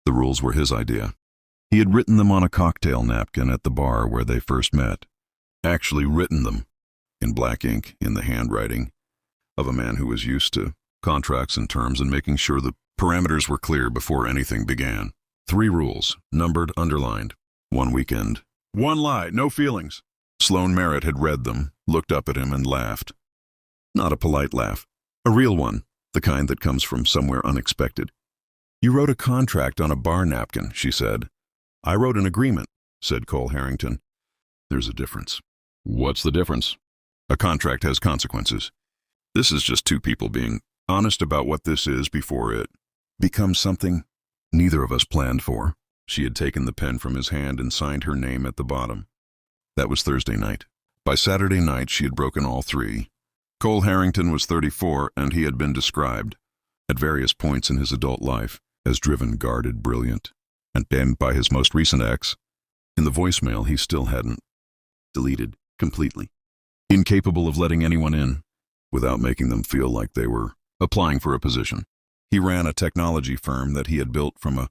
The rules were his idea. He had written them on a cocktail napkin at the bar where they first met. Actually written them, in black ink, in the handwriting of a man who was used to contracts and terms and making sure the parameters were clear before anything began. 3 rules, numbered, underlined. 1 weekend. 1 lie, no feelings. Sloane Merritt had read them, looked up at him, and laughed. Not a polite laugh. A real one, the kind that comes from somewhere unexpected. You wrote a contract on a bar napkin, she said. I wrote an agreement, said Cole Harrington. There's a difference. What's the difference? A contract has consequences. This is just 2 people being honest about what this is before it becomes something neither of us planned for. She had taken the pen from his hand and signed her name at the bottom. That was Thursday night. By Saturday night, she had broken all 3. Cole Harrington was 34, and he had been described, at various points in his adult life, as driven, guarded, brilliant. And then by his most recent ex, in the voicemail he still hadn't deleted completely. Incapable of letting anyone in without making them feel like they were applying for a position. He ran a technology firm that he had built from a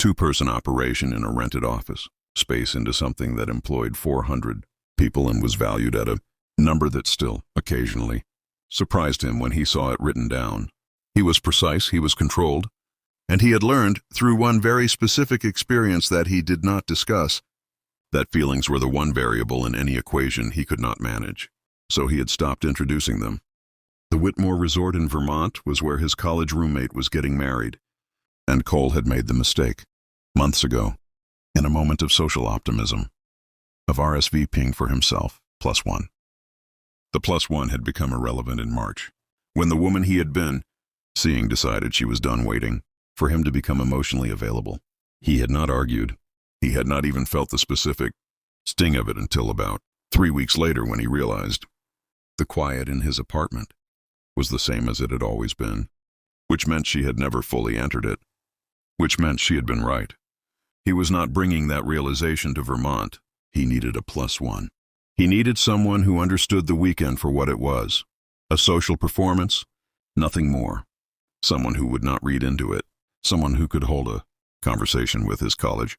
2-person operation in a rented office space into something that employed 400 people and was valued at a number that still, occasionally, surprised him when he saw it written down. He was precise, he was controlled, and he had learned, through one very specific experience that he did not discuss, that feelings were the one variable in any equation he could not manage. So he had stopped introducing them. The Whitmore Resort in Vermont was where his college roommate was getting married, and Cole had made the mistake, months ago, in a moment of social optimism, of RSVPing for himself, +1. The +1 had become irrelevant in March, when the woman he had been seeing decided she was done waiting for him to become emotionally available. He had not argued. He had not even felt the specific sting of it until about 3 weeks later when he realized the quiet in his apartment was the same as it had always been, which meant she had never fully entered it, which meant she had been right. He was not bringing that realization to Vermont. He needed a +1. He needed someone who understood the weekend for what it was, a social performance, nothing more. Someone who would not read into it, someone who could hold a conversation with his college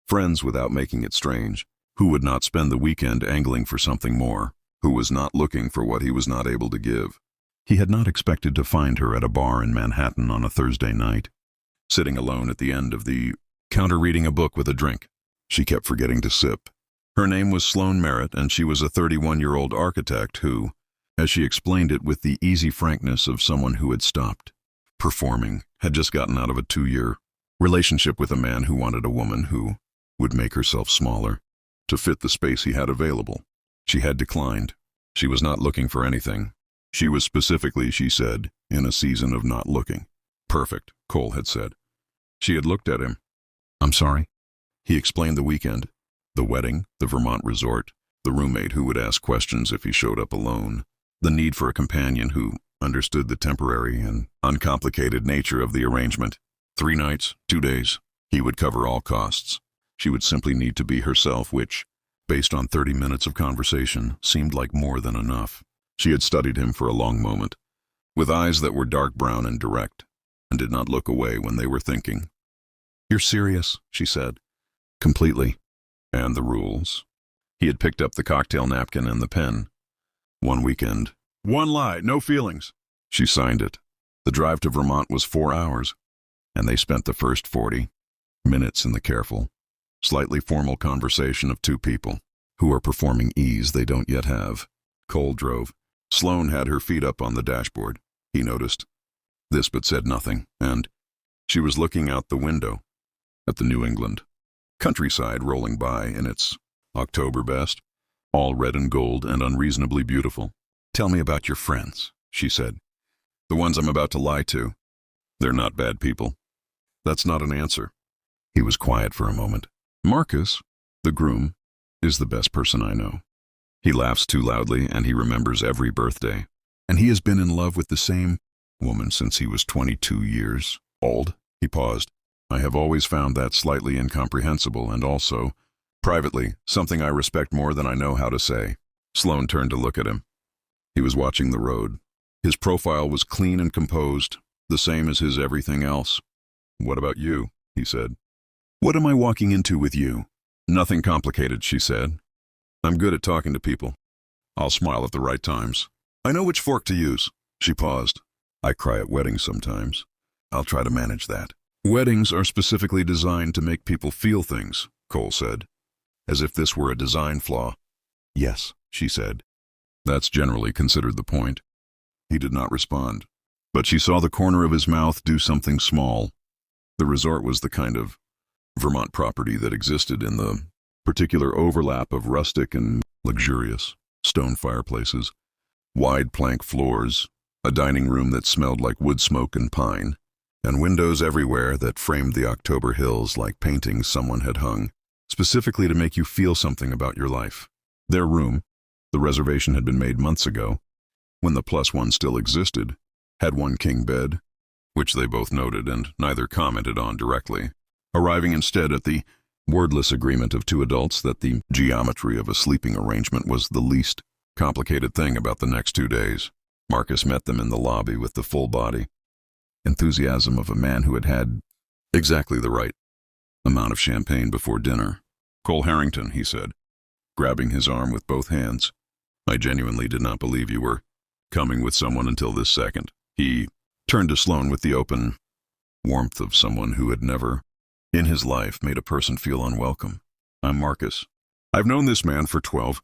friends without making it strange, who would not spend the weekend angling for something more, who was not looking for what he was not able to give. He had not expected to find her at a bar in Manhattan on a Thursday night, sitting alone at the end of the counter reading a book with a drink. She kept forgetting to sip. Her name was Sloane Merritt, and she was a 31-year-old architect who, as she explained it with the easy frankness of someone who had stopped performing, had just gotten out of a 2-year relationship with a man who wanted a woman who would make herself smaller to fit the space he had available. She had declined. She was not looking for anything. She was specifically, she said, in a season of not looking. Perfect, Cole had said. She had looked at him. I'm sorry. He explained the weekend, the wedding, the Vermont resort, the roommate who would ask questions if he showed up alone, the need for a companion who understood the temporary and uncomplicated nature of the arrangement. 3 nights, 2 days. He would cover all costs. She would simply need to be herself, which, based on 30 minutes of conversation, seemed like more than enough. She had studied him for a long moment, with eyes that were dark brown and direct, and did not look away when they were thinking. You're serious, she said. Completely. And the rules? He had picked up the cocktail napkin and the pen. 1 weekend. 1 lie, no feelings. She signed it. The drive to Vermont was 4 hours, and they spent the first 40 minutes in the careful, slightly formal conversation of 2 people who are performing ease they don't yet have. Cole drove. Sloane had her feet up on the dashboard. He noticed this but said nothing, and she was looking out the window at the New England countryside rolling by in its October best, all red and gold and unreasonably beautiful. Tell me about your friends, she said. The ones I'm about to lie to. They're not bad people. That's not an answer. He was quiet for a moment. Marcus, the groom, is the best person I know. He laughs too loudly, and he remembers every birthday. And he has been in love with the same woman since he was 22 years old. He paused. I have always found that slightly incomprehensible and also, privately, something I respect more than I know how to say. Sloane turned to look at him. He was watching the road. His profile was clean and composed, the same as his everything else. What about you? he said. What am I walking into with you? Nothing complicated, she said. I'm good at talking to people. I'll smile at the right times. I know which fork to use. She paused. I cry at weddings sometimes. I'll try to manage that. Weddings are specifically designed to make people feel things, Cole said, as if this were a design flaw. Yes, she said. That's generally considered the point. He did not respond, but she saw the corner of his mouth do something small. The resort was the kind of Vermont property that existed in the particular overlap of rustic and luxurious stone fireplaces, wide plank floors, a dining room that smelled like wood smoke and pine, and windows everywhere that framed the October hills like paintings someone had hung, specifically to make you feel something about your life. Their room, the reservation had been made months ago, when the +1 still existed, had one king bed, which they both noted and neither commented on directly, arriving instead at the wordless agreement of two adults that the geometry of a sleeping arrangement was the least complicated thing about the next 2 days. Marcus met them in the lobby with the full body enthusiasm of a man who had had exactly the right amount of champagne before dinner. Cole Harrington, he said, grabbing his arm with both hands. I genuinely did not believe you were coming with someone until this second. He turned to Sloane with the open warmth of someone who had never, in his life, made a person feel unwelcome. I'm Marcus. I've known this man for 12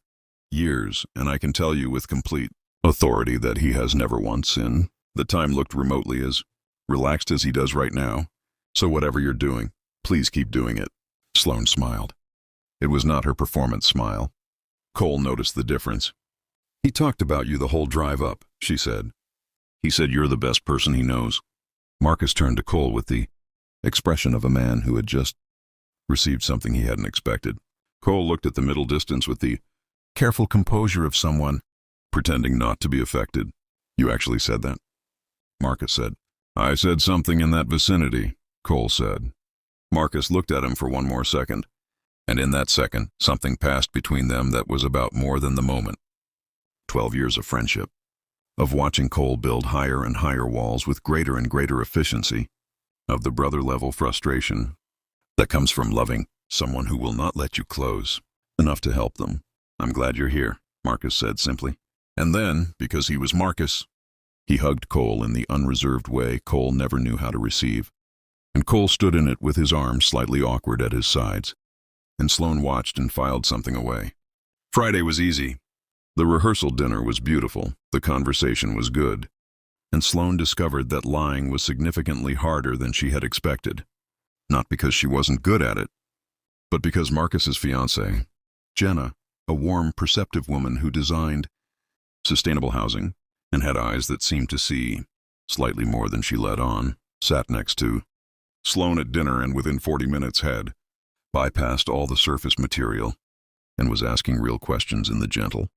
years, and I can tell you with complete authority that he has never once in the time looked remotely as relaxed as he does right now. So whatever you're doing, please keep doing it. Sloane smiled. It was not her performance smile. Cole noticed the difference. He talked about you the whole drive up, she said. He said you're the best person he knows. Marcus turned to Cole with the expression of a man who had just received something he hadn't expected. Cole looked at the middle distance with the careful composure of someone pretending not to be affected. You actually said that? Marcus said. I said something in that vicinity, Cole said. Marcus looked at him for one more second, and in that second, something passed between them that was about more than the moment. 12 years of friendship, of watching Cole build higher and higher walls with greater and greater efficiency, of the brother-level frustration that comes from loving someone who will not let you close enough to help them. I'm glad you're here, Marcus said simply. And then, because he was Marcus, he hugged Cole in the unreserved way Cole never knew how to receive. And Cole stood in it with his arms slightly awkward at his sides, and Sloane watched and filed something away. Friday was easy. The rehearsal dinner was beautiful, the conversation was good, and Sloane discovered that lying was significantly harder than she had expected. Not because she wasn't good at it, but because Marcus's fiancée, Jenna, a warm, perceptive woman who designed sustainable housing and had eyes that seemed to see slightly more than she let on, sat next to Sloane at dinner and within 40 minutes had bypassed all the surface material and was asking real questions in the gentle,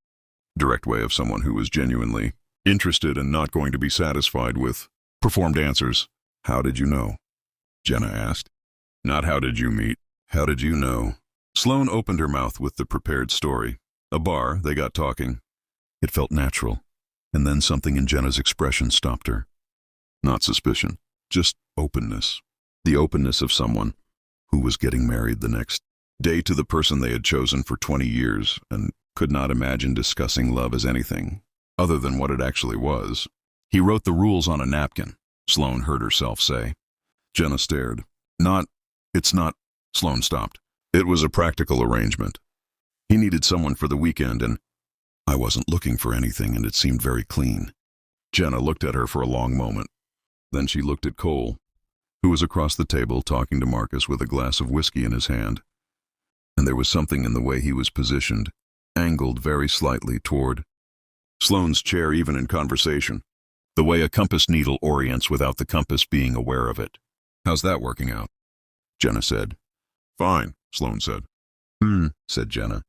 direct way of someone who was genuinely interested and not going to be satisfied with performed answers. How did you know? Jenna asked. Not how did you meet, how did you know? Sloane opened her mouth with the prepared story. A bar, they got talking. It felt natural, and then something in Jenna's expression stopped her. Not suspicion, just openness. The openness of someone who was getting married the next day to the person they had chosen for 20 years and could not imagine discussing love as anything other than what it actually was. He wrote the rules on a napkin, Sloane heard herself say. Jenna stared. It's not, Sloane stopped. It was a practical arrangement. He needed someone for the weekend and I wasn't looking for anything and it seemed very clean. Jenna looked at her for a long moment. Then she looked at Cole, who was across the table talking to Marcus with a glass of whiskey in his hand. And there was something in the way he was positioned, angled very slightly toward Sloane's chair even in conversation. The way a compass needle orients without the compass being aware of it. How's that working out? Jenna said. Fine, Sloane said. Said Jenna.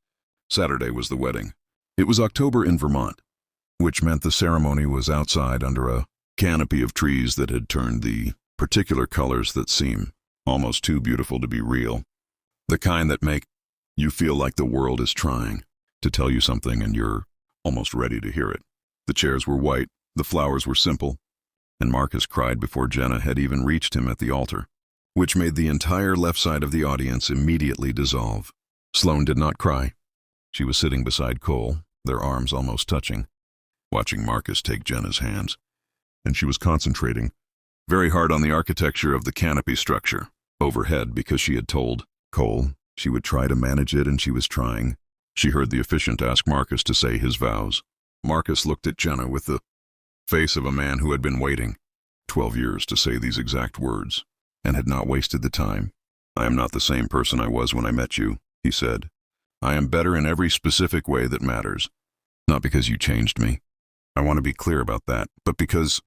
Saturday was the wedding. It was October in Vermont, which meant the ceremony was outside under a canopy of trees that had turned the particular colors that seem almost too beautiful to be real. The kind that make you feel like the world is trying to tell you something and you're almost ready to hear it. The chairs were white, the flowers were simple, and Marcus cried before Jenna had even reached him at the altar. which made the entire left side of the audience immediately dissolve. Sloane did not cry. She was sitting beside Cole, their arms almost touching, watching Marcus take Jenna's hands. And she was concentrating very hard on the architecture of the canopy structure overhead because she had told Cole she would try to manage it, and she was trying. She heard the officiant ask Marcus to say his vows. Marcus looked at Jenna with the face of a man who had been waiting 12 years to say these exact words and had not wasted the time. "I am not the same person I was when I met you," he said. "I am better in every specific way that matters. Not because you changed me. I want to be clear about that, but because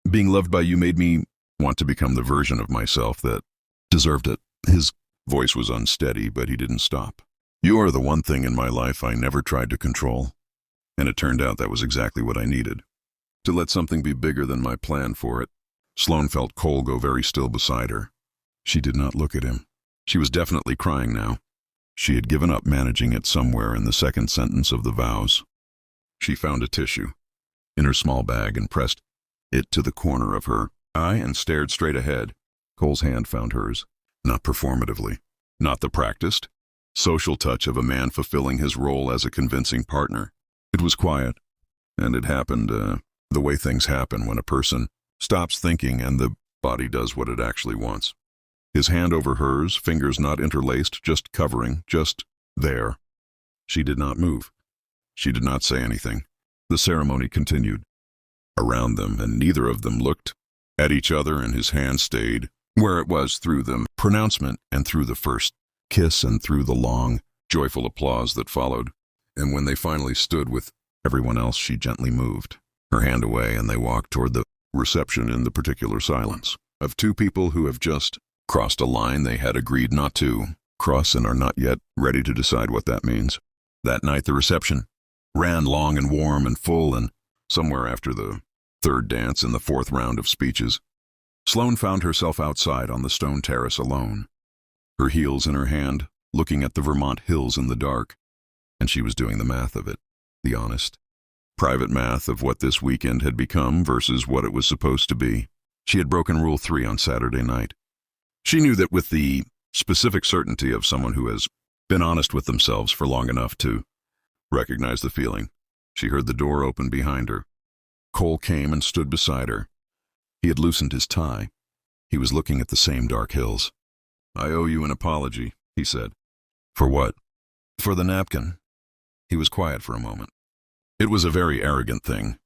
being loved by you made me want to become the version of myself that deserved it." His voice was unsteady, but he didn't stop. "You are the one thing in my life I never tried to control. And it turned out that was exactly what I needed. To let something be bigger than my plan for it." Sloane felt Cole go very still beside her. She did not look at him. She was definitely crying now. She had given up managing it somewhere in the second sentence of the vows. She found a tissue in her small bag and pressed it to the corner of her eye and stared straight ahead. Cole's hand found hers, not performatively, not the practiced, social touch of a man fulfilling his role as a convincing partner. It was quiet, and it happened the way things happen when a person stops thinking and the body does what it actually wants. His hand over hers, fingers not interlaced, just covering, just there. She did not move. She did not say anything. The ceremony continued around them, and neither of them looked at each other, and his hand stayed where it was through the pronouncement and through the first kiss and through the long, joyful applause that followed. And when they finally stood with everyone else, she gently moved her hand away, and they walked toward the reception in the particular silence of two people who have just crossed a line they had agreed not to cross and are not yet ready to decide what that means. That night the reception ran long and warm and full, and somewhere after the third dance and the fourth round of speeches, Sloane found herself outside on the stone terrace alone, her heels in her hand, looking at the Vermont hills in the dark, and she was doing the math of it, the honest, private math of what this weekend had become versus what it was supposed to be. She had broken Rule 3 on Saturday night. She knew that with the specific certainty of someone who has been honest with themselves for long enough to recognize the feeling. She heard the door open behind her. Cole came and stood beside her. He had loosened his tie. He was looking at the same dark hills. "I owe you an apology," he said. "For what?" "For the napkin." He was quiet for a moment. It was a very arrogant thing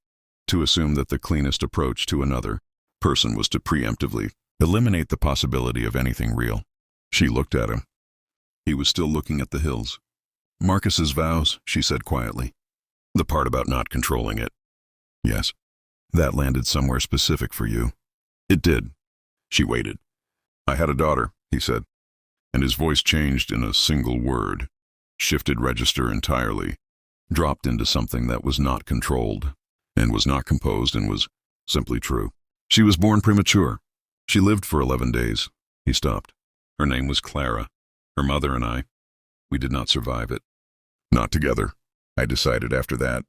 to assume that the cleanest approach to another person was to preemptively eliminate the possibility of anything real. She looked at him. He was still looking at the hills. "Marcus's vows," she said quietly. "The part about not controlling it." "Yes. That landed somewhere specific for you." "It did." She waited. "I had a daughter," he said, and his voice changed in a single word, shifted register entirely, dropped into something that was not controlled, and was not composed, and was simply true. "She was born premature. She lived for 11 days. He stopped. "Her name was Clara. Her mother and I, we did not survive it. Not together. I decided after that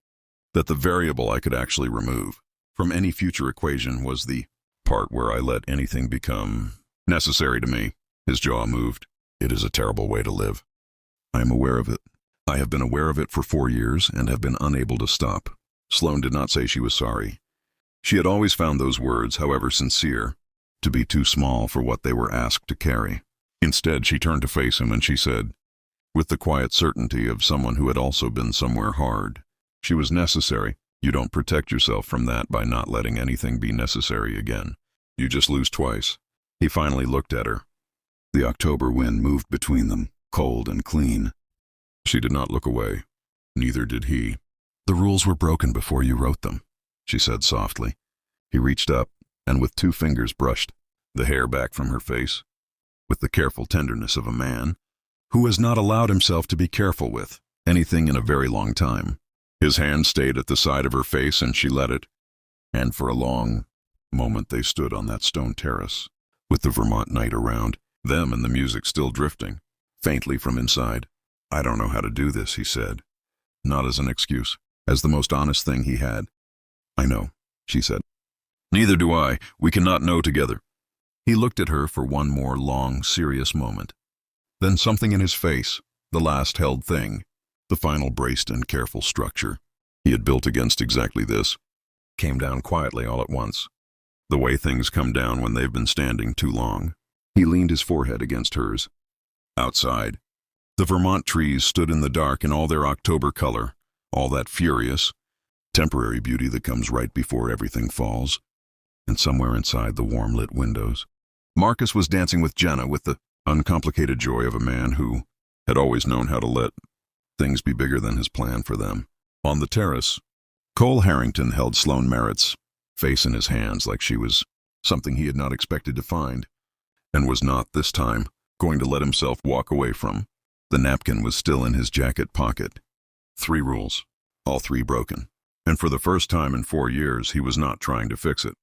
the variable I could actually remove from any future equation was the part where I let anything become necessary to me." His jaw moved. "It is a terrible way to live. I am aware of it. I have been aware of it for 4 years and have been unable to stop." Sloane did not say she was sorry. She had always found those words, however sincere, to be too small for what they were asked to carry. Instead, she turned to face him and she said, with the quiet certainty of someone who had also been somewhere hard, "She was necessary. You don't protect yourself from that by not letting anything be necessary again. You just lose twice." He finally looked at her. The October wind moved between them, cold and clean. She did not look away. Neither did he. "The rules were broken before you wrote them," she said softly. He reached up and with 2 fingers brushed the hair back from her face, with the careful tenderness of a man who has not allowed himself to be careful with anything in a very long time. His hand stayed at the side of her face and she let it, and for a long moment they stood on that stone terrace, with the Vermont night around them and the music still drifting, faintly from inside. "I don't know how to do this," he said, not as an excuse, as the most honest thing he had. "I know," she said. "Neither do I. We cannot know together." He looked at her for one more long, serious moment. Then something in his face, the last held thing, the final braced and careful structure he had built against exactly this, came down quietly all at once. The way things come down when they've been standing too long. He leaned his forehead against hers. Outside, the Vermont trees stood in the dark in all their October color, all that furious, temporary beauty that comes right before everything falls. And somewhere inside the warm-lit windows, Marcus was dancing with Jenna with the uncomplicated joy of a man who had always known how to let things be bigger than his plan for them. On the terrace, Cole Harrington held Sloane Merritt's face in his hands like she was something he had not expected to find, and was not, this time, going to let himself walk away from. The napkin was still in his jacket pocket. 3 rules, all 3 broken. And for the first time in 4 years, he was not trying to fix it.